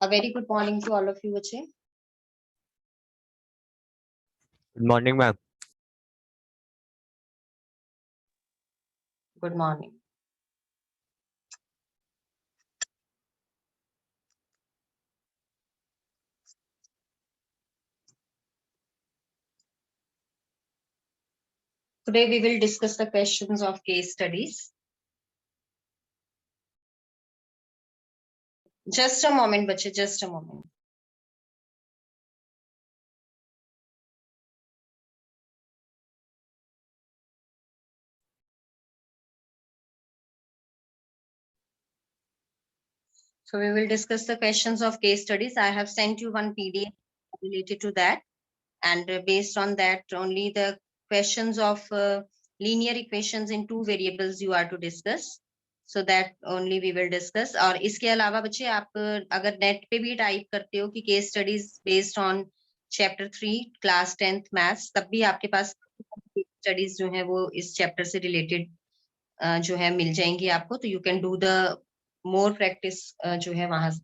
A very good morning to all of you, बच्चे. Good morning, ma'am. Good morning. Today we will discuss the questions of case studies. Just a moment, बच्चे, just a moment. So we will discuss the questions of case studies. I have sent you one PDF related to that, and based on that, only the questions of linear equations in two variables you are to discuss. So that only we will discuss. और इसके अलावा बच्चे आप अगर net पे भी type करते हो कि case studies based on chapter 3 class 10th maths, तब भी आपके पास स्टडीज जो है वो इस चैप्टर से रिलेटेड जो है मिल जाएंगी आपको, तो you can do the more practice जो है वहां से.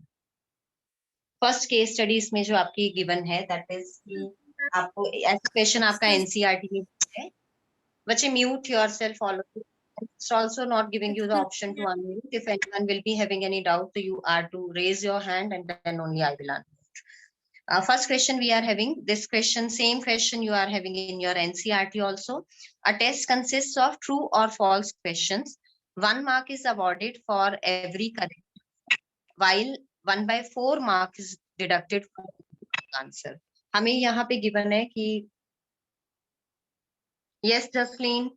फर्स्ट केस स्टडी इसमें जो आपकी गिवन है दैट इज कि आपको ऐसा क्वेश्चन आपका एनसीईआरटी में है. बच्चे mute yourself all of you. It's also not giving you the option to unmute. If anyone will be having any doubt, so you are to raise your hand and then only I will unmute. First question we are having, this question, same question you are having in your NCERT also. A test consists of true or false questions. 1 mark is awarded for every correct, while 1/4 mark is deducted for answer. हमें यहाँ पे given है कि yes, Jasleen.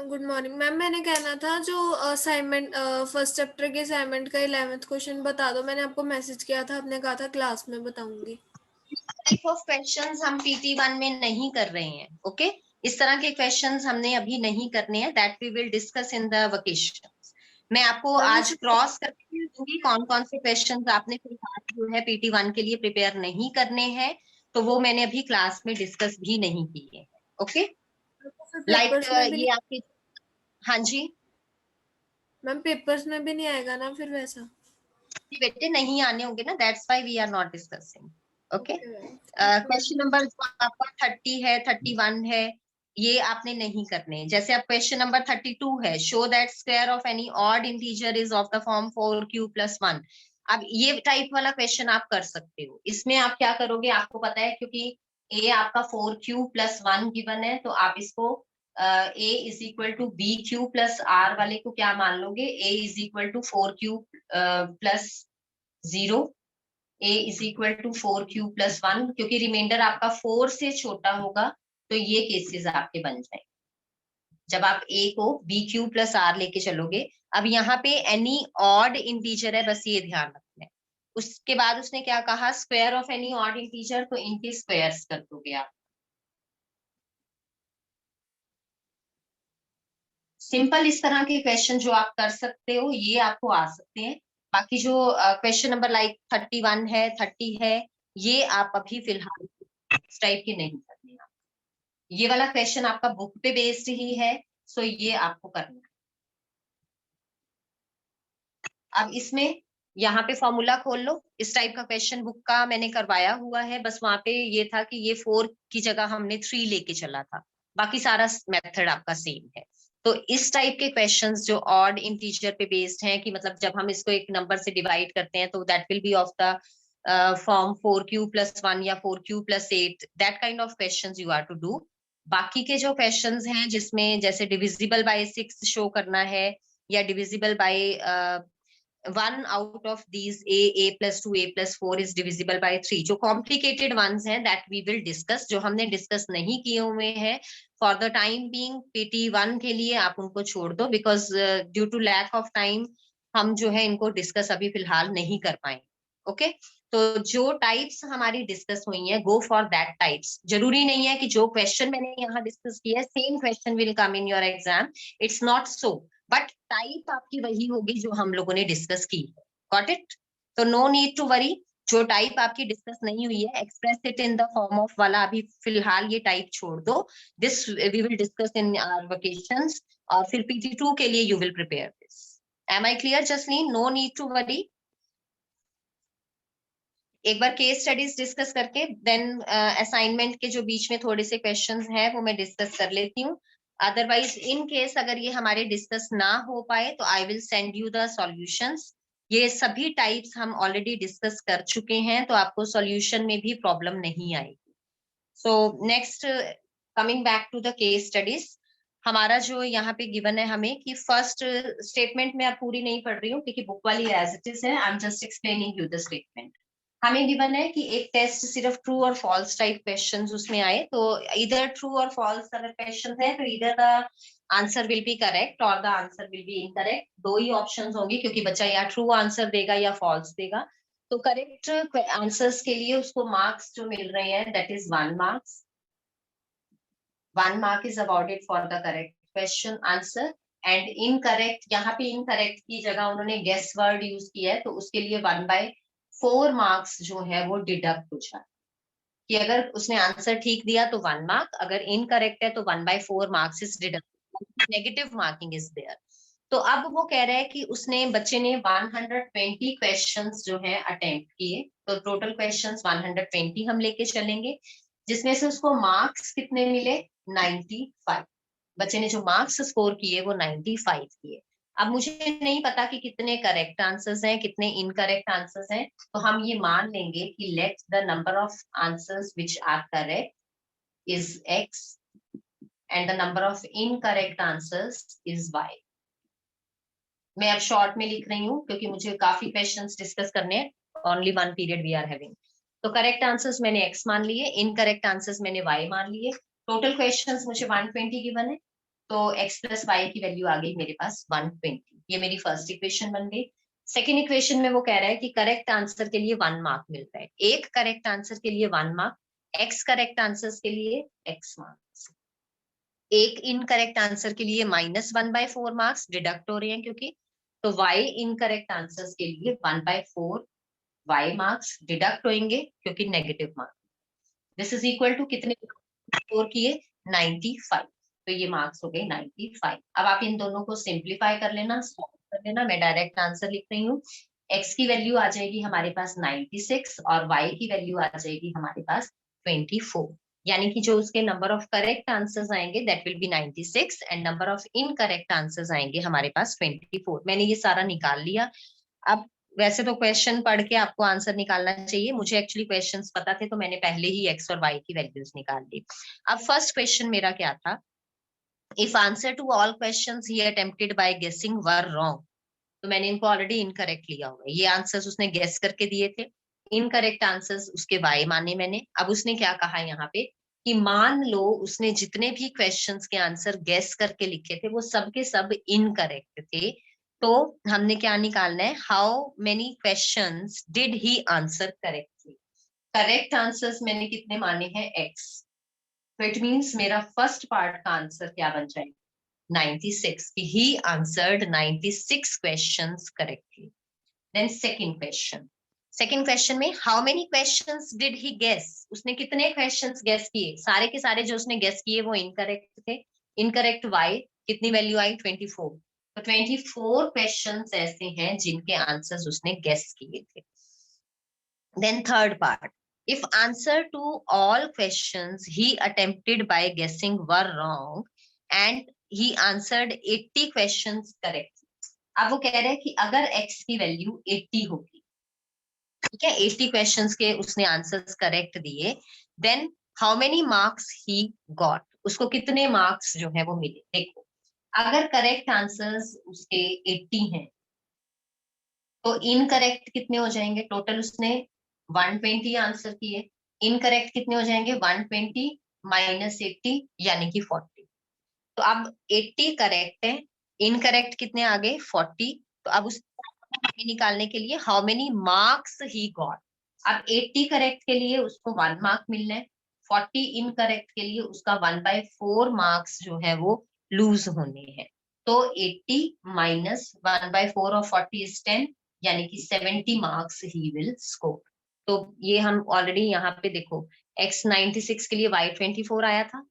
Good morning ma'am. मैंने कहना था जो assignment first chapter के असाइनमेंट का 11th क्वेश्चन बता दो. मैंने आपको मैसेज किया था, आपने कहा था क्लास में बताऊंगी. टाइप ऑफ क्वेश्चंस हम PT1 में नहीं कर रहे हैं. ओके, इस तरह के क्वेश्चंस हमने अभी नहीं करने हैं. That we will discuss in the vacation. मैं आपको आज क्रॉस करके दूंगी कौन कौन से क्वेश्चंस आपने फिलहाल जो है PT1 के लिए प्रिपेयर नहीं करने हैं, तो वो मैंने अभी क्लास में डिस्कस भी नहीं किए. ओके, लाइक ये आपके, हाँ जी मैम पेपर्स में भी नहीं आएगा ना फिर वैसा? बेटे नहीं आने होंगे ना, that's why we are not discussing. Okay, question number आपका 30 है, 31 है, ये आपने नहीं करने. जैसे अब क्वेश्चन नंबर 32 है, show that square of any odd integer is of the form 4q + 1. अब ये टाइप वाला क्वेश्चन आप कर सकते हो. इसमें आप क्या करोगे, आपको पता है क्योंकि a आपका 4q + 1 गिवन है, तो आप इसको a = bq + r वाले को क्या मान लोगे, a = 4q + 0, a = 4q + 1, क्योंकि रिमाइंडर आपका 4 से छोटा होगा तो ये केसेस आपके बन जाएंगे जब आप a को bq + r लेके चलोगे. अब यहाँ पे एनी ऑड इंटीजर है, बस ये ध्यान रखना है. उसके बाद उसने क्या कहा, square of any odd integer, तो इनके स्क्वायर्स कर दोगे आप. सिंपल इस तरह के क्वेश्चन जो आप कर सकते हो ये आपको आ सकते हैं. बाकी जो क्वेश्चन नंबर लाइक 31 है, 30 है, ये आप अभी फिलहाल इस टाइप के नहीं करने हैं. ये वाला क्वेश्चन आपका बुक पे बेस्ड ही है, सो ये आपको करना है. अब इसमें यहाँ पे फॉर्मूला खोल लो. इस टाइप का क्वेश्चन बुक का मैंने करवाया हुआ है, बस वहां पे ये था कि ये 4 की जगह हमने 3 लेके चला था, बाकी सारा मेथड आपका सेम है. तो इस टाइप के क्वेश्चंस जो ऑड इंटीजर पे बेस्ड हैं, कि मतलब जब हम इसको एक नंबर से डिवाइड करते हैं तो that will be of the form 4q + 1 या 4q + 8, that kind of questions you are to do. बाकी के जो क्वेश्चंस हैं जिसमें जैसे डिविजिबल बाय 6 शो करना है, या divisible by 1 out of these a + 2 a + 4 is divisible by 3, जो कॉम्प्लिकेटेड वंस हैं दैट वी विल डिस्कस. जो हमने डिस्कस नहीं किए हुए हैं for the time being PT1 के लिए आप उनको छोड़ दो, because due to lack of time हम जो है इनको डिस्कस अभी फिलहाल नहीं कर पाएंगे. ओके, तो जो टाइप्स हमारी डिस्कस हुई हैं, गो फॉर दैट टाइप्स. जरूरी नहीं है कि जो क्वेश्चन मैंने यहाँ डिस्कस किया है same question will come in your exam, it's not so, but type आपकी वही होगी जो हम लोगों ने डिस्कस की. Got it? तो नो नीड टू वरी. जो टाइप आपकी डिस्कस नहीं हुई है, express it in the form of वाला, अभी फिलहाल ये टाइप छोड़ दो. This we will discuss in our vacations, और फिर PT2 के लिए you will prepare this. Am I clear, Jasleen? No need to worry. एक बार केस स्टडीज डिस्कस करके देन असाइनमेंट के जो बीच में थोड़े से क्वेश्चंस हैं वो मैं डिस्कस कर लेती हूँ. अदरवाइज इन केस अगर ये हमारे डिस्कस ना हो पाए तो I will send you the solutions. ये सभी टाइप्स हम ऑलरेडी डिस्कस कर चुके हैं, तो आपको सॉल्यूशन में भी प्रॉब्लम नहीं आएगी. So next, coming back to the case studies, हमारा जो यहाँ पे गिवन है हमें कि फर्स्ट स्टेटमेंट में अब पूरी नहीं पढ़ रही हूँ क्योंकि बुक वाली एज इट इज है. I am just explaining you the statement. हमें गिवन है कि एक टेस्ट सिर्फ ट्रू और फॉल्स टाइप क्वेश्चंस उसमें आए, तो इधर ट्रू और फॉल्स अगर क्वेश्चन है तो इधर the answer will be correct और the answer will be incorrect. दो ही ऑप्शंस होंगे क्योंकि बच्चा या ट्रू आंसर देगा या फॉल्स देगा. तो करेक्ट आंसर्स के लिए उसको मार्क्स जो मिल रहे हैं that is 1 marks. 1 mark is awarded for the correct question answer. And incorrect, यहाँ पे इनकरेक्ट की जगह उन्होंने गेस वर्ड यूज किया है, तो उसके लिए 1/4 मार्क्स जो है वो डिडक्ट हो जाए. कि अगर उसने आंसर ठीक दिया तो 1 मार्क, अगर इनकरेक्ट है तो 1/4 marks is deduct. Negative marking is there. तो अब वो कह रहा है कि उसने बच्चे ने 120 क्वेश्चंस जो है अटेम्प्ट किए, तो टोटल क्वेश्चंस 120 हम लेके चलेंगे, जिसमें से उसको मार्क्स कितने मिले? 95. बच्चे ने जो मार्क्स स्कोर किए वो 95 किए. अब मुझे नहीं पता कि कितने करेक्ट आंसर्स हैं, कितने इनकरेक्ट आंसर्स हैं, तो हम ये मान लेंगे कि let the number of answers which are correct is x and the number of incorrect answers is y. मैं अब शॉर्ट में लिख रही हूँ क्योंकि मुझे काफी क्वेश्चंस डिस्कस करने हैं. Only 1 period we are having. तो करेक्ट आंसर्स मैंने x मान लिए, इनकरेक्ट आंसर्स मैंने y मान लिए. टोटल क्वेश्चंस मुझे 120 गिवन है, तो x प्लस y की वैल्यू आ गई मेरे पास 120. ये मेरी फर्स्ट इक्वेशन बन गई. सेकेंड इक्वेशन में वो कह रहा है कि करेक्ट आंसर के लिए 1 मार्क मिलता है. एक करेक्ट आंसर के लिए 1 मार्क, x करेक्ट आंसर के लिए x मार्क्स. एक इनकरेक्ट आंसर के लिए -1/4 मार्क्स डिडक्ट हो रहे हैं क्योंकि, तो y इनकरेक्ट आंसर्स के लिए 1/4 y मार्क्स डिडक्ट होंगे क्योंकि negative mark. This is equal to कितने स्कोर किए? 95. तो ये मार्क्स हो गए 95. अब आप इन दोनों को सिंप्लीफाई कर लेना, सॉल्व कर लेना. मैं डायरेक्ट आंसर लिख रही हूँ. x की वैल्यू आ जाएगी हमारे पास 96 और y की वैल्यू आ जाएगी हमारे पास 24. यानी कि जो उसके नंबर ऑफ करेक्ट आंसर्स आएंगे that will B 96 and number of incorrect answers आएंगे हमारे पास 24. मैंने ये सारा निकाल लिया. अब वैसे तो क्वेश्चन पढ़ के आपको आंसर निकालना चाहिए, मुझे एक्चुअली क्वेश्चंस पता थे तो मैंने पहले ही x और y की वैल्यूज निकाल ली. अब फर्स्ट क्वेश्चन मेरा क्या था? If answer to all questions he attempted by guessing were wrong, तो मैंने इनको ऑलरेडी इनकरेक्ट लिया हुआ है. ये आंसर्स उसने गेस करके दिए थे, इनकरेक्ट आंसर्स उसके y माने मैंने. अब उसने क्या कहा यहाँ पे कि मान लो उसने जितने भी क्वेश्चंस के आंसर गेस करके लिखे थे वो सब के सब इनकरेक्ट थे, तो हमने क्या निकालना है? How many questions did he answer correctly. Correct answers मैंने कितने माने हैं? x. तो इट मींस मेरा फर्स्ट पार्ट का आंसर क्या बन जाएगा? 96. He answered 96 questions correctly. Then second question में how many questions did he guess? उसने कितने questions guess किए? सारे के सारे जो उसने guess किए वो incorrect थे. Incorrect y कितनी वैल्यू आई? 24. तो 24 questions ऐसे हैं जिनके आंसर्स उसने guess किए थे. Then third part, if answer to all questions he attempted by guessing were wrong and he answered 80 questions correctly. अब वो कह रहे हैं कि अगर x की वैल्यू 80 होगी, ठीक है, 80 क्वेश्चंस के उसने आंसर्स करेक्ट दिए, then how many marks he got, उसको कितने मार्क्स जो है वो मिले. देखो, अगर करेक्ट आंसर्स उसके 80 हैं तो इनकरेक्ट कितने हो जाएंगे? टोटल उसने 120 आंसर किए, इनकरेक्ट कितने हो जाएंगे? 120 माइनस 80 यानी कि 40. तो अब 80 करेक्ट है, इनकरेक्ट कितने आ गए? 40. तो अब उस निकालने के लिए how many marks he got. अब 80 करेक्ट के लिए उसको 1 मार्क मिलना है, 40 इनकरेक्ट के लिए उसका 1/4 मार्क्स जो है वो लूज होने हैं. तो 80 माइनस 1/4 ऑफ 40 इज 10, यानी कि 70 मार्क्स ही विल स्कोर. तो ये हम ऑलरेडी यहाँ पे देखो, x 96 के लिए y 24 आया था,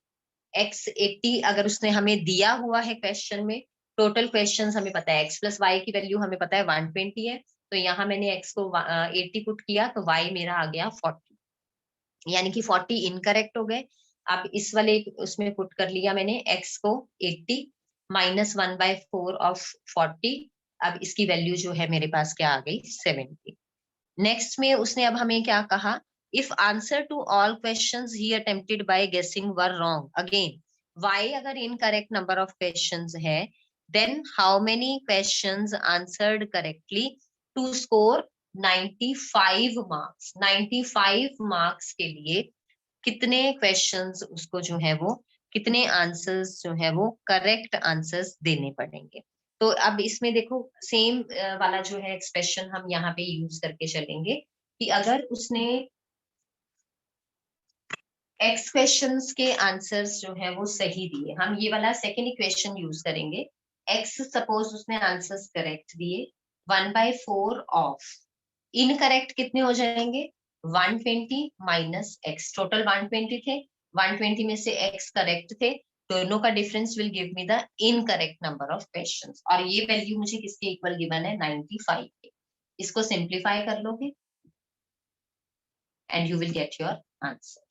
x 80 अगर उसने हमें दिया हुआ है क्वेश्चन में टोटल क्वेश्चंस हमें पता है x प्लस वाई की वैल्यू हमें पता है 120 है, तो यहाँ मैंने x को 80 पुट किया तो y मेरा आ गया 40, यानी कि 40 इनकरेक्ट हो गए। अब इस वाले उसमें पुट कर लिया मैंने x को 80 माइनस 1/4 ऑफ 40, अब इसकी वैल्यू जो है मेरे पास क्या आ गई 70। नेक्स्ट में उसने अब हमें क्या कहा, if answer to all questions he attempted by guessing were wrong again, Y अगर इनकरेक्ट नंबर ऑफ क्वेश्चंस है, then how many questions answered correctly to score 95 marks. 95 marks के लिए कितने क्वेश्चंस उसको जो है वो, कितने आंसर्स जो है वो करेक्ट आंसर्स देने पड़ेंगे। तो अब इसमें देखो सेम वाला जो है एक्सप्रेशन हम यहाँ पे यूज करके चलेंगे कि अगर उसने x क्वेश्चंस के आंसर्स जो है वो सही दिए, हम ये वाला सेकेंड इक्वेशन यूज करेंगे। x सपोज उसने आंसर्स करेक्ट दिए, 1/4 ऑफ इनकरेक्ट कितने हो जाएंगे 120 माइनस x, टोटल 120 थे, 120 में से x करेक्ट थे, दोनों का difference will give me the incorrect number of questions, और ये वैल्यू मुझे किसके इक्वल गिवन है 95 के। इसको सिंप्लीफाई कर लोगे and you will get your answer.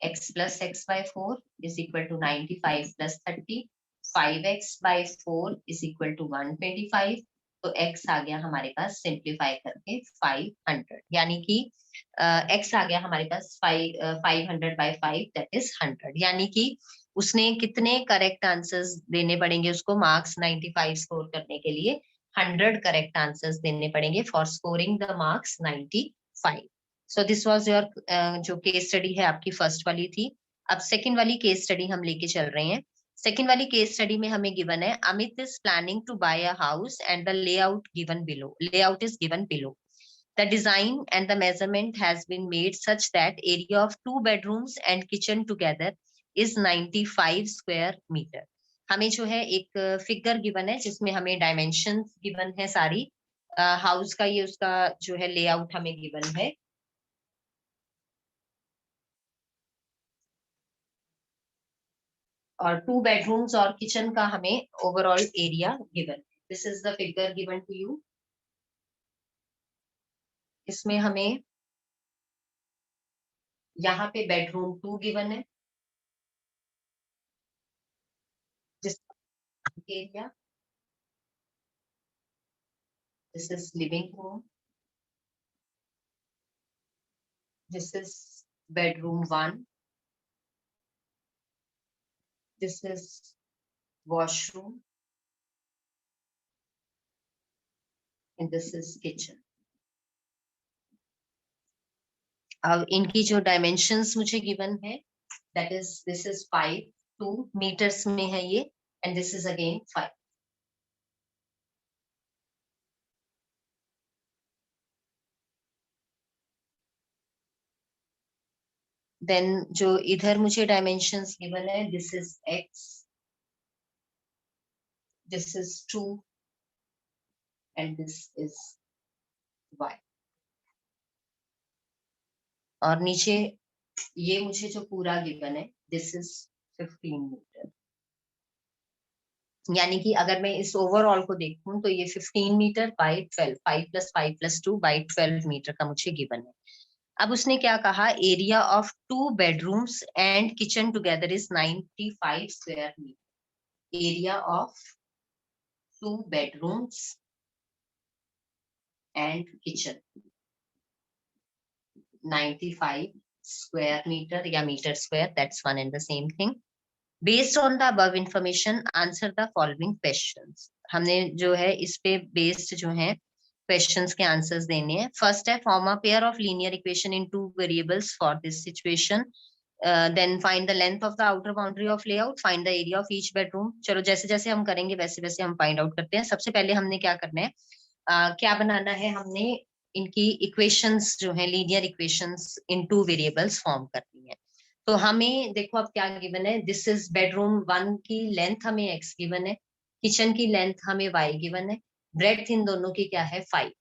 x plus x by 4 is equal to 95 plus 30, 5x by 4 is equal to 125, तो x आ गया हमारे पास सिंप्लीफाई करके 500, यानी कि x आ गया हमारे पास 500 by 5 दैट इज 100, यानी कि उसने कितने करेक्ट आंसर्स देने पड़ेंगे उसको मार्क्स 95 स्कोर करने के लिए, 100 करेक्ट आंसर्स देने पड़ेंगे for scoring the marks 95। So this was your जो केस स्टडी है आपकी फर्स्ट वाली थी। अब सेकंड वाली केस स्टडी हम लेके चल रहे हैं। सेकंड वाली केस स्टडी में हमें गिवन है Amit is planning to buy a house and the layout given below, layout is given below, the design and the measurement has been made such that area of 2 bedrooms and kitchen together is 95 square metre. हमें जो है एक figure given है जिसमें हमें dimension given है सारी house का, ये उसका जो है लेआउट हमें गिवन है, और 2 बेडरूम्स और किचन का हमें overall area given. This is the figure given to you. इसमें हमें यहाँ पे बेडरूम 2 गिवन है, जिस area, this is living room, this is bedroom 1, this is washroom and this is kitchen. अब इनकी जो डायमेंशंस मुझे गिवन है that is this is 5 2 metres में है ये, and this is again 5। Then जो इधर मुझे डायमेंशंस गिवन है this is x, this is 2 and this is y, और नीचे ये मुझे जो पूरा गिवन है दिस इज 15 मीटर, यानी कि अगर मैं इस ओवरऑल को देखूं तो ये 15 मीटर बाई 12, 5 + 5 + 2 बाई 12 मीटर का मुझे गिवन है। अब उसने क्या कहा, area of 2 bedrooms and kitchen together is 95 square metre. Area of 2 bedrooms and kitchen 95 square metre या metre square, that's one and the same thing. Based on the above information answer the following questions. हमने जो है इस पे based जो है questions के answers देने हैं। फर्स्ट है form a pair of linear equation in 2 variables for this situation, then find the length of the outer boundary of layout, find the area of each bedroom. चलो जैसे जैसे हम करेंगे वैसे वैसे हम फाइंड आउट करते हैं। सबसे पहले हमने क्या करना है, क्या बनाना है, हमने इनकी इक्वेशंस जो है लीनियर इक्वेशंस इन 2 वेरिएबल्स फॉर्म करनी है। तो हमें देखो अब क्या गिवन है, दिस इज बेडरूम 1 की लेंथ हमें x गिवन है, किचन की लेंथ हमें y गिवन है, ब्रेड्थ इन दोनों की क्या है 5।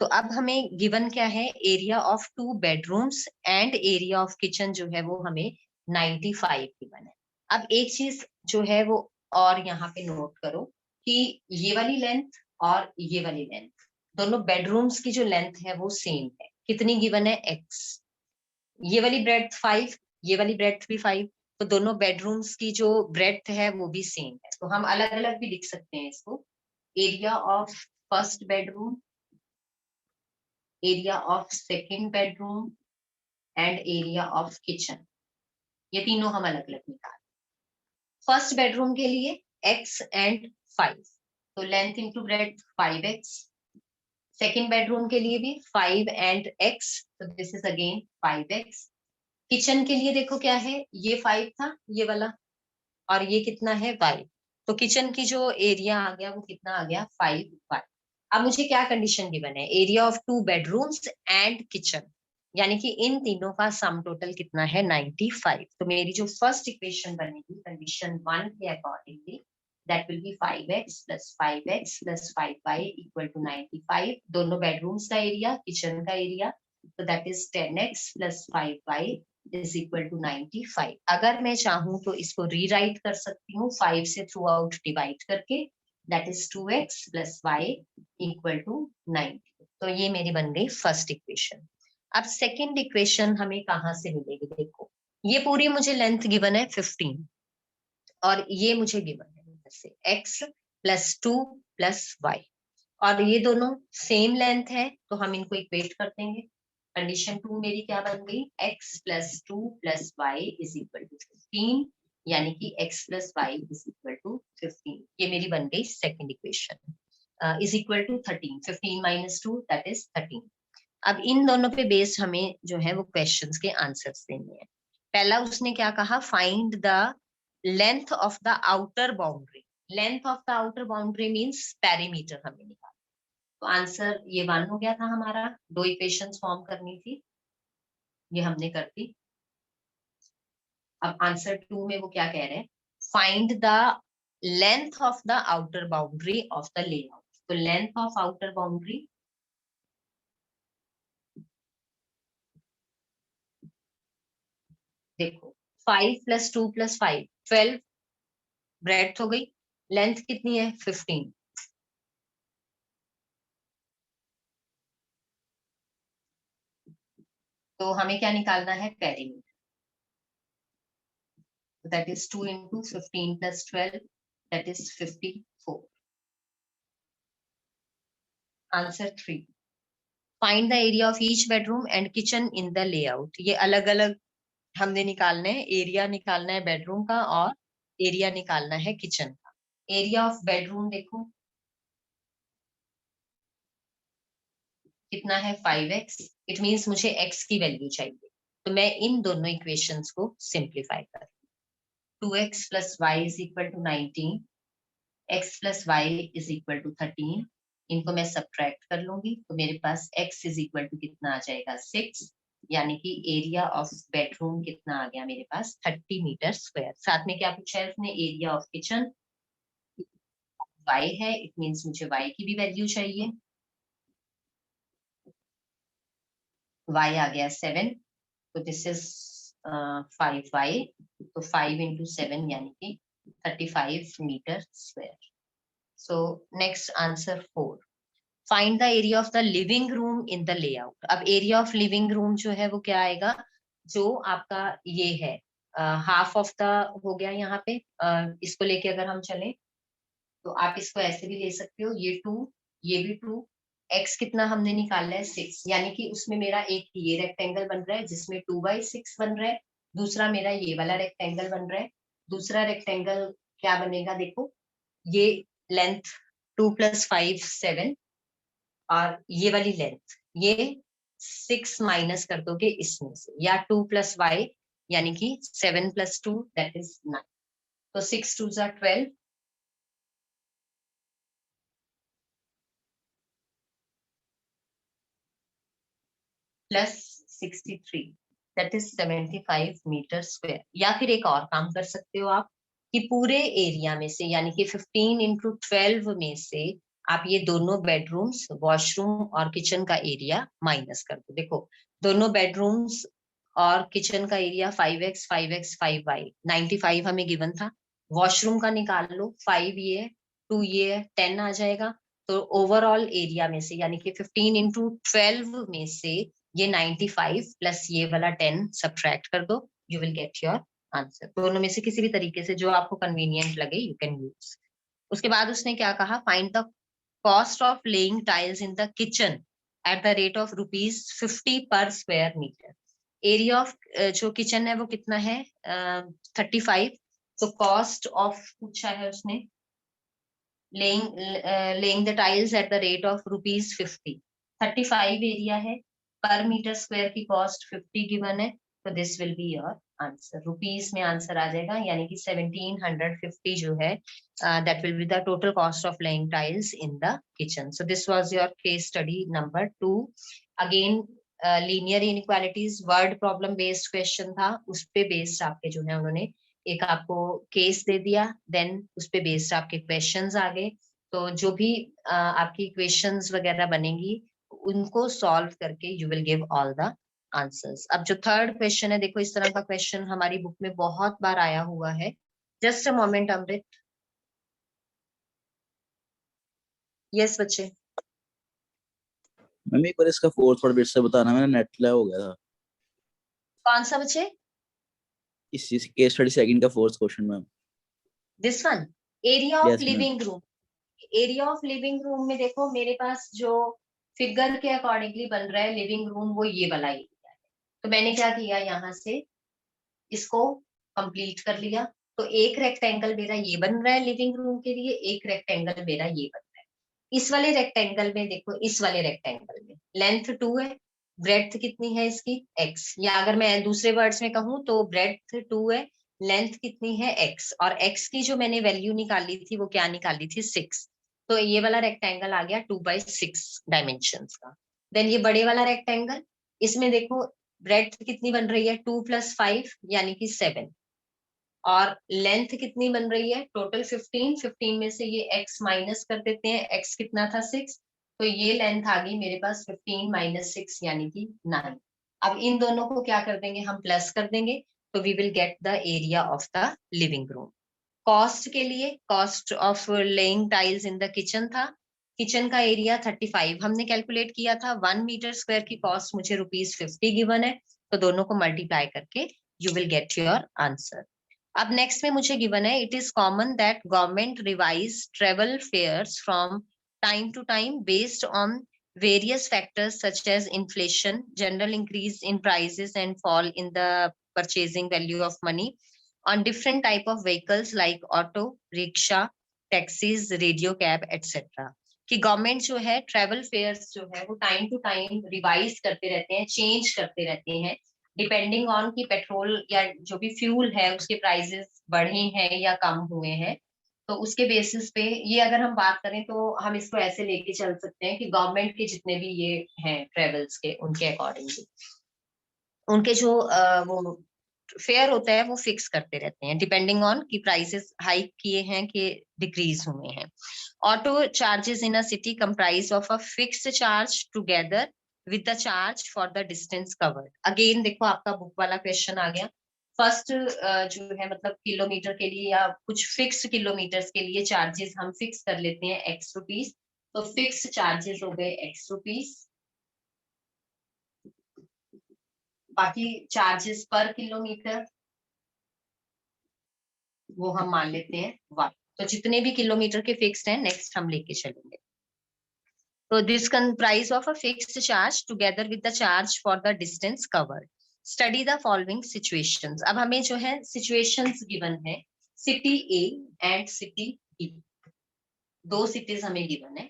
तो अब हमें गिवन क्या है, area of 2 bedrooms and area of kitchen जो है वो हमें 95 गिवन है। अब एक चीज जो है वो और यहाँ पे नोट करो कि ये वाली लेंथ और ये वाली लेंथ, दोनों बेडरूम्स की जो लेंथ है वो सेम है। कितनी गिवन है? x। ये वाली ब्रेड्थ 5, ये वाली ब्रेड्थ भी 5, तो दोनों बेडरूम्स की जो ब्रेड्थ है वो भी सेम है। तो हम अलग अलग भी लिख सकते हैं इसको। Area of first bedroom, area of second bedroom and area of kitchen, ये तीनों हम अलग अलग निकाल। फर्स्ट बेडरूम के लिए x एंड 5, तो length into breadth 5x। Second bedroom के लिए भी 5 एंड x, तो this is again 5x। Kitchen के लिए देखो क्या है, ये 5 था ये वाला, और ये कितना है y। तो किचन की जो एरिया आ गया वो कितना आ गया? 5y। अब मुझे क्या कंडीशन गिवन है? Area of 2 bedrooms and kitchen, यानी कि इन तीनों का सम टोटल कितना है? 95। तो मेरी जो फर्स्ट इक्वेशन बनेगी कंडीशन 1 के accordingly, that will B 5x plus 5x plus 5y equal to 95। दोनों बेडरूम्स का एरिया, किचन का एरिया, तो that is 10x plus 5y is equal to 95। अगर मैं चाहूं तो इसको रीराइट कर सकती हूँ 5 से थ्रू आउट डिवाइड करके, that is 2x plus y equal to 90। तो ये मेरी बन गई फर्स्ट इक्वेशन। अब सेकंड इक्वेशन हमें कहाँ से मिलेगी? देखो, ये पूरी मुझे लेंथ गिवन है 15, और ये मुझे गिवन है जैसे x plus 2 plus y, और ये दोनों सेम लेंथ है, तो हम इनको इक्वेट कर देंगे। कंडीशन 2 मेरी क्या बन गई? x plus 2 plus y is equal to 15, यानी कि x plus y is equal to 15। ये मेरी बन गई second equation. Is equal to 13, 15 minus 2 that is 13। अब इन दोनों पे बेस्ड हमें जो है वो क्वेश्चंस के आंसर्स देने हैं। पहला उसने क्या कहा? Find the length of the outer boundary. Length of the outer boundary means perimeter हमें निकालना। तो आंसर ये 1 हो गया था हमारा। 2 इक्वेशंस फॉर्म करनी थी, ये हमने कर दी। अब आंसर 2 में वो क्या कह रहे हैं? Find the length of the outer boundary of the layout. तो लेंथ ऑफ आउटर बाउंड्री, देखो 5 plus 2 plus 5 12 ब्रेड्थ हो गई, लेंथ कितनी है? 15। तो हमें क्या निकालना है? Perimeter. That is 2 into 15 plus 12, that is 54। Answer 3। Find the area of each bedroom and kitchen in the layout. ये अलग अलग हमने निकालना है। एरिया निकालना है बेडरूम का और एरिया निकालना है किचन का। एरिया ऑफ बेडरूम देखो कितना है? 5x। इट मींस मुझे x की वैल्यू चाहिए, तो मैं इन दोनों इक्वेशंस को सिंप्लीफाई कर 2x plus y is equal to 19, x plus y is equal to 13। इनको मैं सब्ट्रैक्ट कर लूंगी, तो मेरे पास x is equal to कितना आ जाएगा? 6, यानी कि एरिया ऑफ बेडरूम कितना आ गया मेरे पास? 30 मीटर स्क्वायर। साथ में क्या पूछा है उसने? एरिया ऑफ किचन y है, इट मींस मुझे y की भी वैल्यू चाहिए। y आ गया 7, तो दिस इज 5y, तो 5 into 7 यानी कि 35 metre square. So next answer 4। Find the area of the living room in the layout. अब एरिया ऑफ लिविंग रूम जो है वो क्या आएगा? जो आपका ये है हाफ ऑफ द हो गया यहाँ पे। इसको लेके अगर हम चले तो आप इसको ऐसे भी ले सकते हो, ये 2 ये भी 2। x कितना हमने निकाला है? 6, यानी कि उसमें मेरा एक ये रेक्टेंगल बन रहा है जिसमें 2/6 बन रहा है, दूसरा मेरा ये वाला रेक्टेंगल बन रहा है। दूसरा रेक्टेंगल क्या बनेगा? देखो, ये लेंथ 2 + 5 7, और ये वाली लेंथ ये 6 माइनस कर दोगे इसमें से, या 2 + y यानी कि 7 + 2 दैट इज 9। तो 6 2 are 12, plus 63 that is 75 metre square. या फिर एक और काम कर सकते हो आप कि पूरे एरिया में से, यानी कि 15 into 12 में से आप ये दोनों बेडरूम्स, वॉशरूम और किचन का एरिया माइनस कर दो। देखो, दोनों बेडरूम्स और किचन का एरिया 5x 5x 5y 95 हमें गिवन था। वॉशरूम का निकाल लो, 5 ये 2 ये है 10 आ जाएगा। तो ओवरऑल एरिया में से यानी कि 15 इंटू 12 में से ये 95 प्लस ये वाला 10 सब्ट्रैक्ट कर दो, you will get your answer. दोनों में से किसी भी तरीके से जो आपको कन्वीनियंट लगे यू कैन यूज। उसके बाद उसने क्या कहा, find the cost of laying tiles in the kitchen at the rate of ₹50 पर स्क्वायर मीटर। एरिया ऑफ जो किचन है वो कितना है 35। तो कॉस्ट ऑफ पूछा है उसने laying the tiles at the rate of ₹50। 35 area है, पर मीटर स्क्वायर की कॉस्ट 50 गिवन है, तो this will be your answer. Rupees में आंसर आ जाएगा, यानी कि 1750 जो है that will be the total cost of laying tiles in the kitchen. So this was your case study number 2। Again linear inequalities word problem based question था, उस पे based आपके जो है उन्होंने एक आपको केस दे दिया, देन उस पे बेस्ड आपके क्वेश्चंस आ गए। तो जो भी आपकी क्वेश्चंस वगैरह बनेंगी उनको सॉल्व करके you will give all the answers. अब जो थर्ड क्वेश्चन है, देखो इस तरह का क्वेश्चन हमारी बुक में बहुत बार आया हुआ है। Just a moment Amrit. Yes बच्चे। मैम एक बार इसका फोर्थ वर्ड फिर से बताना, मैंने नेट लैग हो गया था। कौन सा बच्चे? इस केस स्टडी सेकंड का fourth question ma'am. This one, area of Yes, ma'am. Living room. Area of living room में देखो मेरे पास जो फिगर के अकॉर्डिंगली बन रहा है लिविंग रूम, वो ये वाला एरिया है। तो मैंने क्या किया, यहाँ से इसको कंप्लीट कर लिया। तो एक रेक्टेंगल मेरा ये बन रहा है लिविंग रूम के लिए, एक रेक्टेंगल मेरा ये बन रहा है। इस वाले रेक्टेंगल में देखो, इस वाले रेक्टेंगल में लेंथ 2 है, ब्रेड्थ कितनी है इसकी x, या अगर मैं दूसरे वर्ड्स में कहूँ तो ब्रेड्थ 2 है, लेंथ कितनी है x, और x की जो मैंने वैल्यू निकाली थी वो क्या निकाली थी 6। तो ये वाला रेक्टेंगल आ गया 2/6 डायमेंशंस का। देन ये बड़े वाला रेक्टेंगल, इसमें देखो ब्रेड्थ कितनी बन रही है 2 + 5 यानी कि 7, और लेंथ कितनी बन रही है टोटल 15 में से ये x माइनस कर देते हैं, x कितना था 6, तो ये लेंथ आ गई मेरे पास 15 - 6 यानी कि 9। अब इन दोनों को क्या कर देंगे, हम प्लस कर देंगे, तो we will get the area of the living room. Cost के लिए, cost of laying tiles in the kitchen था, किचन का एरिया 35 हमने कैलकुलेट किया था, 1 मीटर स्क्वायर की कॉस्ट मुझे ₹50 गिवन है, तो दोनों को मल्टीप्लाई करके you will get your answer. अब नेक्स्ट में मुझे गिवन है, it is common that government revise travel fares from time to time based on various factors such as inflation, general increase in prices and fall in the purchasing value of money on different type of vehicles like auto, rickshaw, taxis, radio cab etc. कि government जो है travel fears जो है वो time to time revise करते रहते हैं, change करते रहते हैं, डिपेंडिंग ऑन कि पेट्रोल या जो भी फ्यूल है उसके प्राइसेस बढ़े हैं या कम हुए हैं। तो उसके बेसिस पे ये अगर हम बात करें तो हम इसको ऐसे लेके चल सकते हैं कि गवर्नमेंट के जितने भी ये हैं ट्रेवल्स के, उनके अकॉर्डिंगली उनके जो वो फेयर होता है वो फिक्स करते रहते हैं डिपेंडिंग ऑन कि प्राइसेस हाइक किए हैं कि डिक्रीज हुए हैं। Auto charges in a city comprise of a fixed charge together with the charge for the distance covered. Again देखो आपका बुक वाला क्वेश्चन आ गया। फर्स्ट जो है मतलब किलोमीटर के लिए या कुछ फिक्स किलोमीटर्स के लिए चार्जेस हम फिक्स कर लेते हैं x रुपीज, तो फिक्स चार्जेस हो गए x रुपीज, बाकी चार्जेस पर किलोमीटर वो हम मान लेते हैं 1। तो जितने भी किलोमीटर के फिक्स्ड हैं नेक्स्ट हम लेके चलेंगे। तो this comprise of a fixed charge together with the charge for the distance covered. Study the following situations. अब हमें जो है सिचुएशंस गिवन है, city A and city B, दो सिटीज हमें गिवन है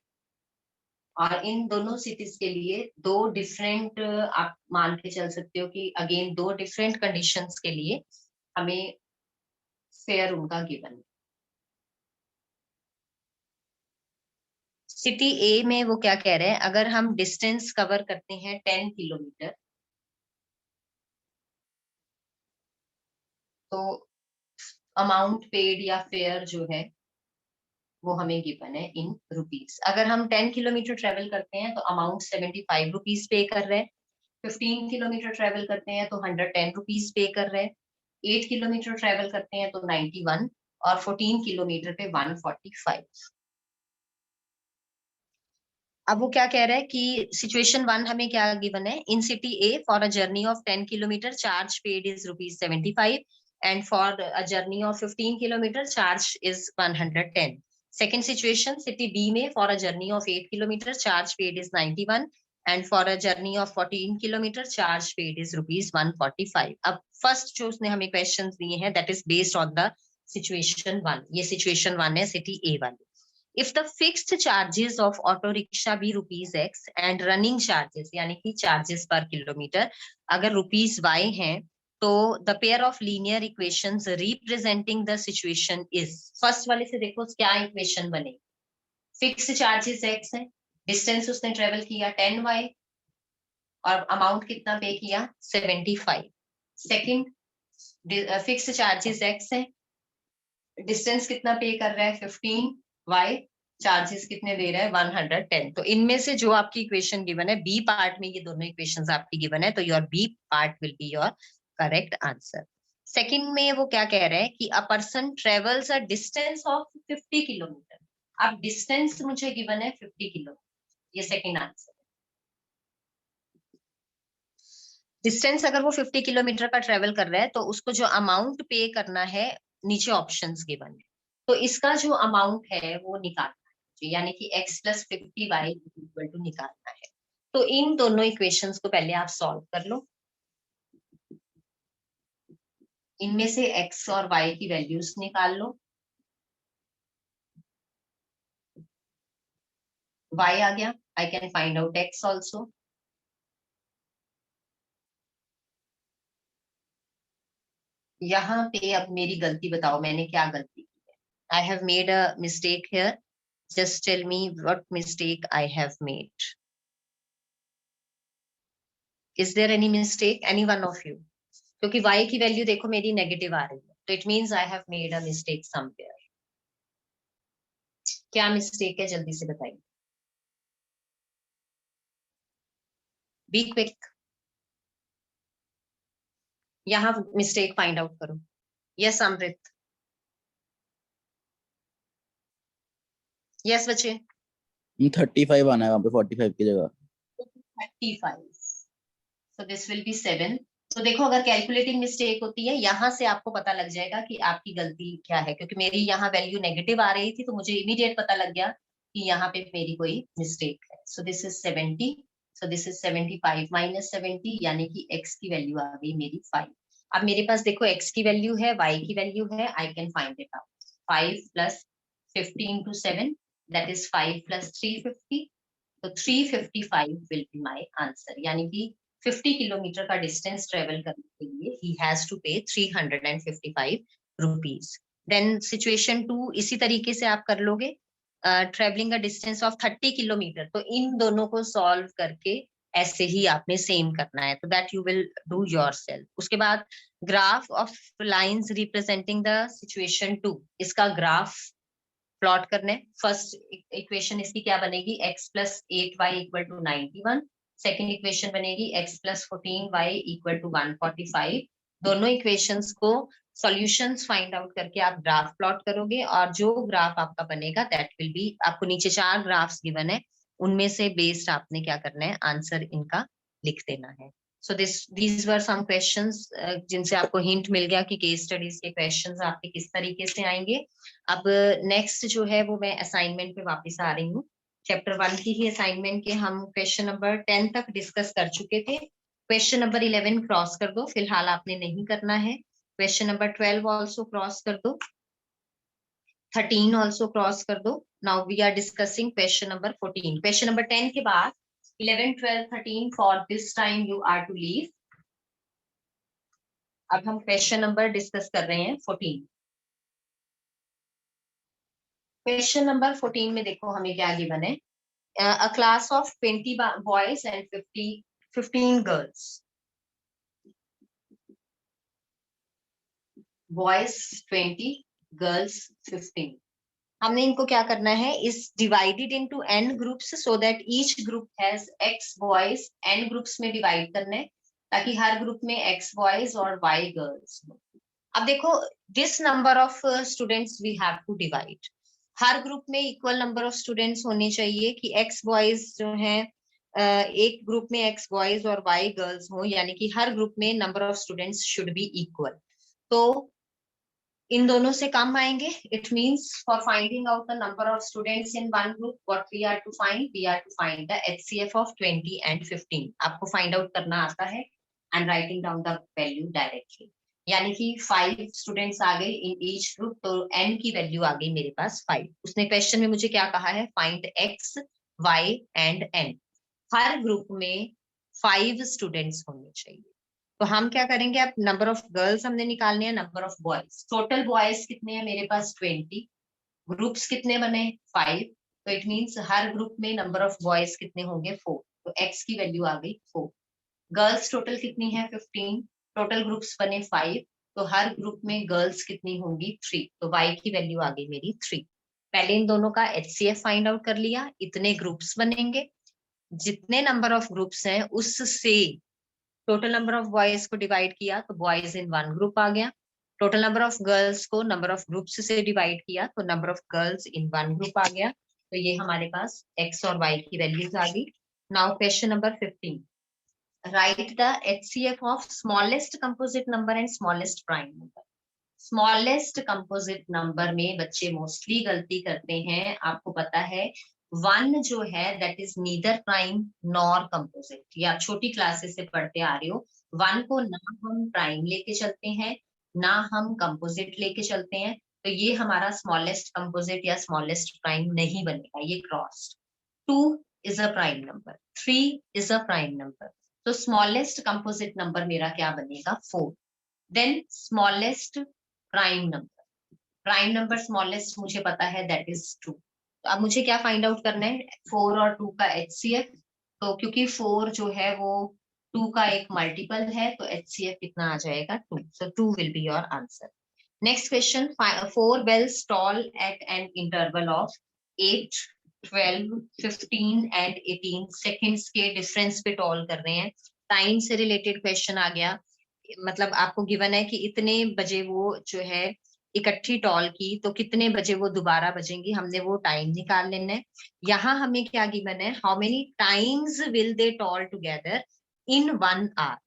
और इन दोनों सिटीज के लिए दो डिफरेंट आप मान के चल सकते हो कि अगेन दो डिफरेंट कंडीशंस के लिए हमें फेयर उनका गिवन है। सिटी ए में वो क्या कह रहे हैं, अगर हम डिस्टेंस कवर करते हैं 10 किलोमीटर तो अमाउंट पेड या फेयर जो है वो हमें गिवन है इन रुपीस। अगर हम 10 किलोमीटर ट्रेवल करते हैं तो अमाउंट 75 रुपीज पे कर रहे हैं, 15 किलोमीटर ट्रेवल करते हैं तो 110 रुपीज पे कर रहे हैं, 8 किलोमीटर ट्रेवल करते हैं तो 91 और 14 किलोमीटर पे 145। अब वो क्या कह रहा है कि सिचुएशन 1 हमें क्या गिवन है, इन city A for a journey of 10 kilometre charge paid is ₹75 and for a journey of 15 kilometer charge is 110. Second situation, city B में for a journey of 8 kilometer charge paid is 91 and for a journey of 14 kilometer charge paid is ₹145. अब first जो उसने हमें questions दिए हैं that is based on the situation 1. ये situation 1 है city A वाली. If the fixed charges of auto rickshaw be ₹X and running charges यानी कि charges per kilometer अगर ₹Y हैं, तो the pair of linear equations representing the situation is, first वाले से देखो क्या इक्वेशन बनेगी, फिक्स चार्जेस x है, डिस्टेंस उसने ट्रेवल किया 10y और अमाउंट कितना पे किया 75. सेकंड फिक्स चार्जेस x है, डिस्टेंस कितना पे कर रहा है 15y, चार्जेस कितने दे रहा है 110. तो इनमें से जो आपकी इक्वेशन गिवन है बी पार्ट में, ये दोनों इक्वेशंस आपकी गिवन है, तो your B part will be your correct answer. Second में वो क्या कह रहे हैं कि a person travels a distance of 50 kilometre. अब डिस्टेंस मुझे गिवन है 50 किलोमीटर, ये सेकंड आंसर है. डिस्टेंस अगर वो 50 किलोमीटर का ट्रेवल कर रहा है तो उसको जो अमाउंट पे करना है नीचे ऑप्शंस गिवन है, तो इसका जो अमाउंट है वो निकालना है, यानी कि x + 50y इक्वल टू निकालना है. तो इन दोनों इक्वेशंस को पहले आप सॉल्व कर लो. इनमें से x और y की वैल्यूज निकाल लो. y आ गया, I can find out x also. यहाँ पे अब मेरी गलती बताओ, मैंने क्या गलती की है. I have made a mistake here, just tell me what mistake I have made. Is there any mistake, any one of you? क्योंकि y की वैल्यू देखो मेरी नेगेटिव आ रही है, तो it means I have made a mistake somewhere. क्या mistake है जल्दी से बताइए, बी क्विक. यहाँ मिस्टेक फाइंड आउट करो. यस अमृत, यस बच्चे. 35 आना है वहाँ पे 45 की जगह. 35, so this will be 7. तो देखो अगर कैलकुलेटिंग मिस्टेक होती है यहाँ से आपको पता लग जाएगा कि आपकी गलती क्या है, क्योंकि मेरी यहाँ वैल्यू नेगेटिव आ रही थी तो मुझे इमीडिएट पता लग गया कि यहाँ पे मेरी कोई मिस्टेक है. So this is 70, so this is 75 - 70, यानी कि x की वैल्यू आ गई मेरी 5. अब मेरे पास देखो x की वैल्यू है, y की वैल्यू है, I can find it out. 5 + 15 × 7 that is 5 + 350, तो 355 विल बी माय आंसर. यानी कि 50 किलोमीटर का डिस्टेंस ट्रेवल करने के लिए he has to pay 355 rupees. Then situation 2 इसी तरीके से आप कर लोगे. Travelling a distance of 30 kilometre, तो इन दोनों को सॉल्व करके ऐसे ही आपने सेम करना है, तो that you will do yourself. उसके बाद graph of lines representing the situation 2, इसका ग्राफ प्लॉट करने. फर्स्ट इक्वेशन इसकी क्या बनेगी, x + 8y = 91. सेकेंड इक्वेशन बनेगी x + 14y = 145. दोनों इक्वेशंस को सॉल्यूशंस फाइंड आउट करके आप ग्राफ प्लॉट करोगे, और जो ग्राफ आपका बनेगा दैट विल बी, आपको नीचे 4 ग्राफ्स गिवन है, उनमें से बेस्ड आपने क्या करना है, आंसर इनका लिख देना है. सो these were some questions जिनसे आपको हिंट मिल गया कि केस स्टडीज के क्वेश्चंस आपके किस तरीके से आएंगे. अब नेक्स्ट जो है वो मैं असाइनमेंट पे वापस आ रही हूँ. चैप्टर 1 की ही असाइनमेंट के हम क्वेश्चन नंबर 10 तक डिस्कस कर चुके थे. क्वेश्चन नंबर 11 क्रॉस कर दो, फिलहाल आपने नहीं करना है. क्वेश्चन नंबर 12 ऑल्सो क्रॉस कर दो, 13 ऑल्सो क्रॉस कर दो. Now we are discussing question number 14. Question number 10 के बाद 11, 12, 13 for this time you are to leave. अब हम क्वेश्चन नंबर डिस्कस कर रहे हैं 14. क्वेश्चन नंबर 14 में देखो हमें क्या गिवन है. A class of 20 boys and 15 girls. Boys 20, girls 15. हमने इनको क्या करना है, इस divided into n groups so that each group has x boys. n groups में divide करना है ताकि हर ग्रुप में x boys और y girls हो. अब देखो this number of students we have to divide. Her group में इक्वल नंबर ऑफ स्टूडेंट्स होने चाहिए कि एक्स बॉयज जो हैं एक ग्रुप में एक्स बॉयज और वाई गर्ल्स हो, यानी कि हर ग्रुप में number of students should be equal. तो इन दोनों से कम आएंगे। It means for finding out the number of students in one group what we are to find the HCF of 20 and 15। आपको फाइंड आउट करना आता है and writing down the value directly, यानी कि 5 स्टूडेंट्स आ गए इन ईच ग्रुप, तो n की वैल्यू आ गई मेरे पास 5। उसने क्वेश्चन में मुझे क्या कहा है, find x, y and n। Her group में 5 स्टूडेंट्स होने चाहिए। तो हम क्या करेंगे, अब नंबर ऑफ गर्ल्स हमने निकालने हैं, number of boys. Total boys कितने हैं मेरे पास 20, ग्रुप्स कितने बने 5, तो इट मींस हर ग्रुप में नंबर ऑफ बॉयज कितने होंगे 4, तो x की वैल्यू आ गई 4। गर्ल्स टोटल कितनी है 15, टोटल ग्रुप्स बने 5, तो हर ग्रुप में गर्ल्स कितनी होंगी 3, तो y की वैल्यू आ गई मेरी 3। पहले इन दोनों का HCF फाइंड आउट कर लिया, इतने ग्रुप्स बनेंगे, जितने नंबर ऑफ ग्रुप्स हैं उससे टोटल नंबर ऑफ बॉयज को डिवाइड किया तो बॉयज इन वन ग्रुप आ गया। टोटल नंबर ऑफ गर्ल्स को नंबर ऑफ ग्रुप्स से डिवाइड किया तो number of girls in one group आ गया। तो ये हमारे पास x और y की वैल्यूज आ गई। Now question number 15, right the HCF of smallest composite number and smallest prime number. Smallest composite number में बच्चे मोस्टली गलती करते हैं, आपको पता है 1 जो है that is neither prime nor composite, या छोटी क्लासेस से पढ़ते आ रहे हो, 1 को ना हम प्राइम लेके चलते हैं ना हम कंपोजिट लेके चलते हैं, तो ये हमारा स्मॉलेस्ट कंपोजिट या स्मॉलेस्ट प्राइम नहीं बनेगा, ये cross. 2 is a prime number, 3 is a prime number, तो स्मॉलेस्ट कंपोजिट नंबर मेरा क्या बनेगा 4। Then smallest prime number, prime number smallest मुझे पता है दैट इज 2। तो अब मुझे क्या फाइंड आउट करना है, 4 और 2 का HCF। तो क्योंकि 4 जो है वो 2 का एक मल्टीपल है तो HCF कितना आ जाएगा 2, सो 2 will be your answer. Next question, 4 bells toll at an interval of 8, 12, 15 and 18 seconds के डिफरेंस पे टॉल कर रहे हैं। टाइम से रिलेटेड क्वेश्चन आ गया, मतलब आपको गिवन है कि इतने बजे वो जो है इकट्ठी टॉल की तो कितने बजे वो दोबारा बजेंगी, हमने वो टाइम निकाल लेना है। यहाँ हमें क्या गिवन है, how many times will they toll together in 1 hour।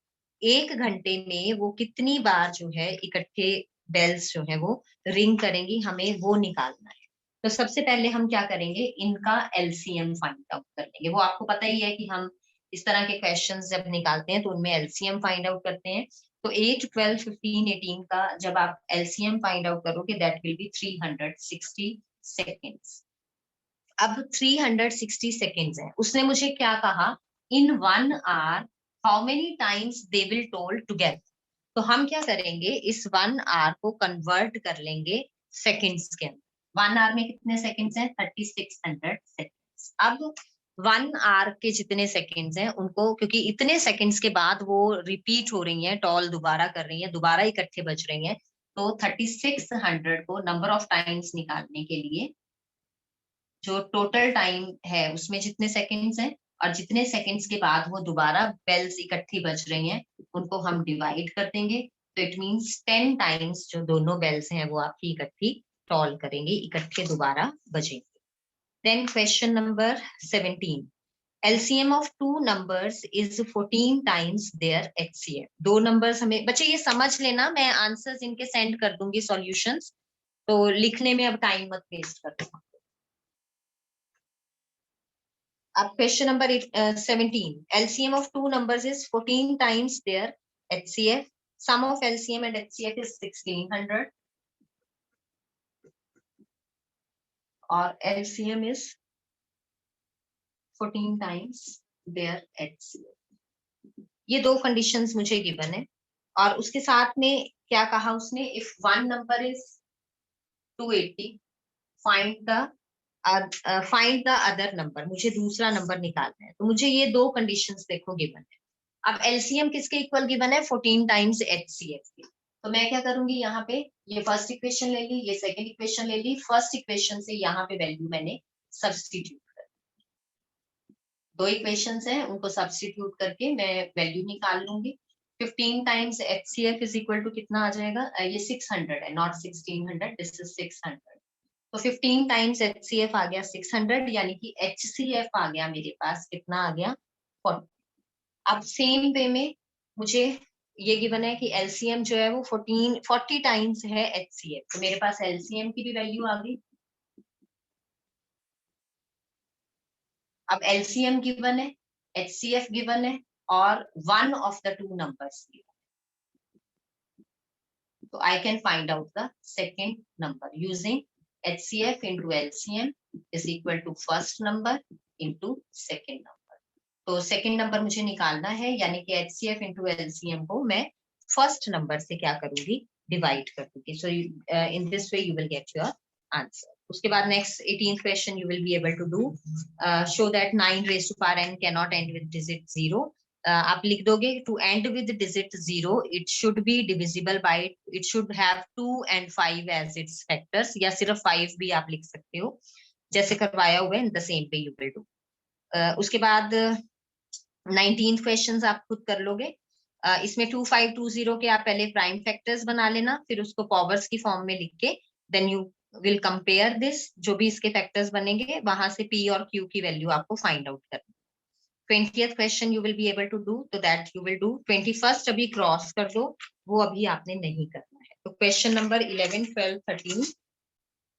1 घंटे में वो कितनी बार जो है इकट्ठे बेल्स जो है वो रिंग करेंगी, हमें वो निकालना है। तो सबसे पहले हम क्या करेंगे, इनका LCM फाइंड आउट कर लेंगे। वो आपको पता ही है कि हम इस तरह के क्वेश्चंस जब निकालते हैं तो उनमें LCM फाइंड आउट करते हैं। तो 8, 12, 15, 18 का जब आप LCM फाइंड आउट करोगे दैट विल बी 360 सेकेंड्स। अब 360 सेकेंड्स है, उसने मुझे क्या कहा, इन 1 hour how many times they will toll together. तो हम क्या करेंगे, इस 1 hour को कन्वर्ट कर लेंगे सेकेंड्स के अंदर। 1 hour में कितने सेकेंड्स हैं, 3600 सेकेंड्स। अब 1 hour के जितने सेकेंड्स हैं उनको, क्योंकि इतने सेकेंड्स के बाद वो रिपीट हो रही हैं, टॉल दोबारा कर रही हैं, दोबारा इकट्ठे बज रही हैं, तो 3600 को नंबर ऑफ टाइम्स निकालने के लिए जो टोटल टाइम है उसमें जितने सेकेंड्स हैं और जितने सेकेंड्स के बाद वो दोबारा बेल्स इकट्ठी बज रही हैं उनको हम डिवाइड कर देंगे। तो इट मींस 10 टाइम्स जो दोनों बेल्स हैं वो आपकी इकट्ठी टॉल करेंगे, इकट्ठे दोबारा बजेंगे। Then question number 17, LCM of 2 numbers is 14 times their HCF। 2 numbers हमें बच्चे ये समझ लेना, मैं आंसर्स इनके सेंड कर दूंगी सॉल्यूशंस, तो लिखने में अब टाइम मत वेस्ट करना। अब question number 17, LCM of 2 numbers is 14 times their HCF। Sum of LCM and HCF is 1600 और LCM is 14 times their HCF। ये 2 कंडीशंस मुझे गिवन है और उसके साथ में क्या कहा उसने, if 1 number is 280 find the other number। मुझे दूसरा नंबर निकालना है, तो मुझे ये 2 कंडीशंस देखो गिवन है। अब LCM किसके इक्वल गिवन है, 14 टाइम्स HCF के। तो मैं क्या करूंगी, यहाँ पे ये फर्स्ट इक्वेशन ले ली, ये सेकंड इक्वेशन ले ली, फर्स्ट इक्वेशन से यहाँ पे वैल्यू मैंने सब्स्टिट्यूट कर, 2 इक्वेशंस हैं उनको सब्स्टिट्यूट करके मैं वैल्यू निकाल लूंगी। 15 times HCF is equal to कितना आ जाएगा, ये 600 है, नॉट 1600, दिस इज 600। तो 15 टाइम्स HCF आ गया 600, यानी कि HCF आ गया मेरे पास कितना आ गया 40। अब सेम वे में मुझे ये गिवन है कि LCM जो है वो 40 टाइम्स है HCF, तो मेरे पास LCM की भी वैल्यू आ गई। अब LCM गिवन है, HCF गिवन है और one of the two numbers given, so I can find out the second number using HCF into LCM is equal to first number into second number। तो second number मुझे निकालना है, यानी कि HCF into LCM को मैं first number से क्या करूंगी, divide कर दूंगी। So in this way you will get your answer। उसके बाद next 18th question you will be able to do, show that 9 raised to power n cannot end with digit 0। आप लिख दोगे to end with digit 0 it should be divisible by, it should have 2 and 5 as its factors, या सिर्फ 5 भी आप लिख सकते हो जैसे करवाया हुआ है, in the same way you will do। उसके बाद 19th क्वेश्चन आप खुद कर लोगे। इसमें 2520 के आप पहले प्राइम फैक्टर्स बना लेना, फिर उसको पावर्स की फॉर्म में लिख के then you will compare this, जो भी इसके फैक्टर्स बनेंगे वहां से P और Q की वैल्यू आपको फाइंड आउट करनी। 20th question you will be able to do, तो that you will do. 21st अभी क्रॉस कर दो, वो अभी आपने नहीं करना है। तो क्वेश्चन नंबर 11, 12, 13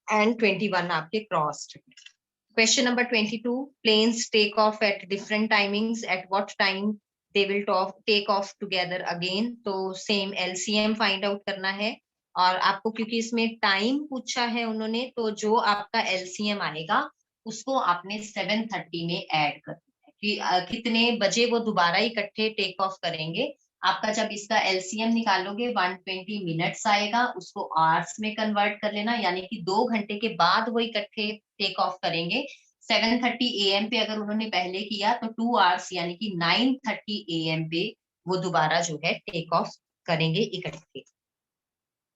एंड 21 आपके crossed. Question number 22, planes take off at different timings, at what time they will take off together again. तो सेम LCM फाइंड आउट करना है, और आपको क्योंकि इसमें टाइम पूछा है उन्होंने, तो जो आपका LCM आएगा उसको आपने 7:30 में ऐड करना है कि कितने बजे वो दोबारा इकट्ठे टेक ऑफ करेंगे। आपका जब इसका LCM निकालोगे 120 मिनट्स आएगा, उसको आवर्स में कन्वर्ट कर लेना, यानी कि 2 घंटे के बाद वो इकट्ठे टेक ऑफ करेंगे। 7:30 AM पे अगर उन्होंने पहले किया तो 2 आवर्स यानी कि 9:30 AM पे वो दोबारा जो है टेक ऑफ करेंगे इकट्ठे।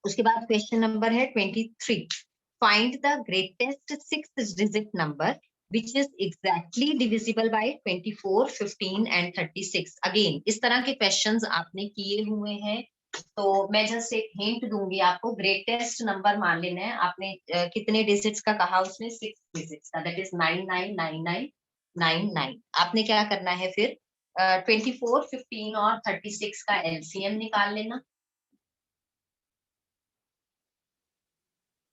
उसके बाद क्वेश्चन नंबर है 23, find the greatest 6 digit number which is exactly divisible by 24, 15 and 36। Again इस तरह के क्वेश्चंस आपने किए हुए हैं, तो मैं जस्ट एक हिंट दूंगी आपको। ग्रेटेस्ट नंबर मान लेना है आपने, कितने डिजिट्स का कहा उसने, 6 डिजिट्स का, दैट इज 999999। आपने क्या करना है फिर 24, 15 और 36 का LCM निकाल लेना।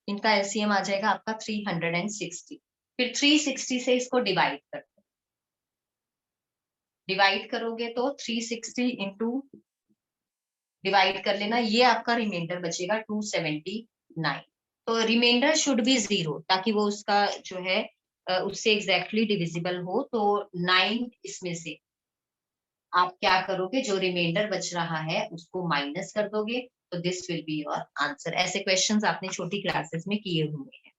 इनका LCM आ जाएगा आपका 360। फिर 360 से इसको डिवाइड कर दो, डिवाइड करोगे तो 360 इंटू डिवाइड कर लेना, ये आपका रिमाइंडर बचेगा 279। तो रिमाइंडर शुड बी 0 ताकि वो उसका जो है उससे एग्जैक्टली डिविजिबल हो। तो 9 इसमें से आप क्या करोगे, जो रिमाइंडर बच रहा है उसको माइनस कर दोगे, तो this will be your answer. ऐसे क्वेश्चंस आपने छोटी क्लासेस में किए हुए हैं।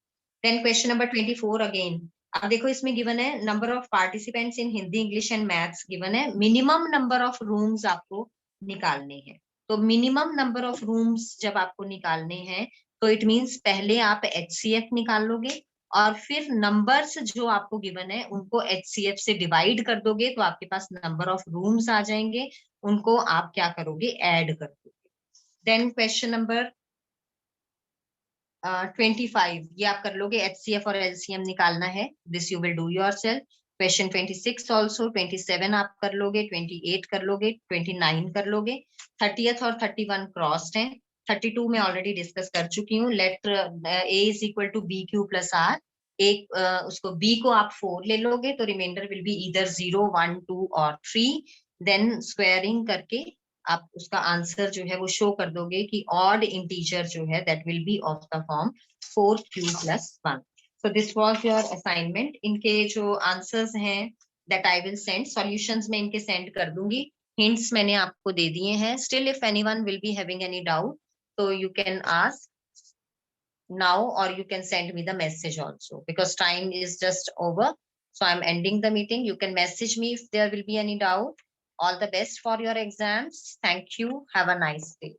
Then question number 24 again. अब देखो इसमें गिवन है number of participants in Hindi, English and maths given है। मिनिमम नंबर ऑफ रूम्स आपको निकालने हैं। तो मिनिमम नंबर ऑफ रूम्स जब आपको निकालने हैं तो इट मींस पहले आप HCF निकाल लोगे और फिर नंबर्स जो आपको गिवन है उनको HCF से डिवाइड कर दोगे, तो आपके पास नंबर ऑफ रूम्स आ जाएंगे, उनको आप क्या करोगे, ऐड कर दोगे। देन क्वेश्चन नंबर 25 ये आप कर लोगे, HCF और LCM निकालना है, this you will do yourself. Question 26 also, 27 आप कर लोगे, 28 कर लोगे, 29 कर लोगे, 30th और 31 क्रॉस्ड है। 32 में ऑलरेडी डिस्कस कर चुकी हूँ। Let A is equal to BQ plus R। एक उसको B को आप 4 ले लोगे तो रिमाइंडर विल बी ईदर 0, 1, 2 और 3। देन स्क्वायरिंग करके आप उसका आंसर जो है वो शो कर दोगे कि ऑड इंटीजर जो है that will be of the form 4Q plus 1। So this was your assignment. इनके जो आंसर्स हैं that I will send, solutions में इनके सेंड कर दूंगी, हिंट्स मैंने आपको दे दिए हैं। Still if anyone will be having any doubt so you can ask now or you can send me the message also, because time is just over, so I'm ending the meeting. You can message me if there will be any doubt. All the best for your exams. Thank you. Have a nice day.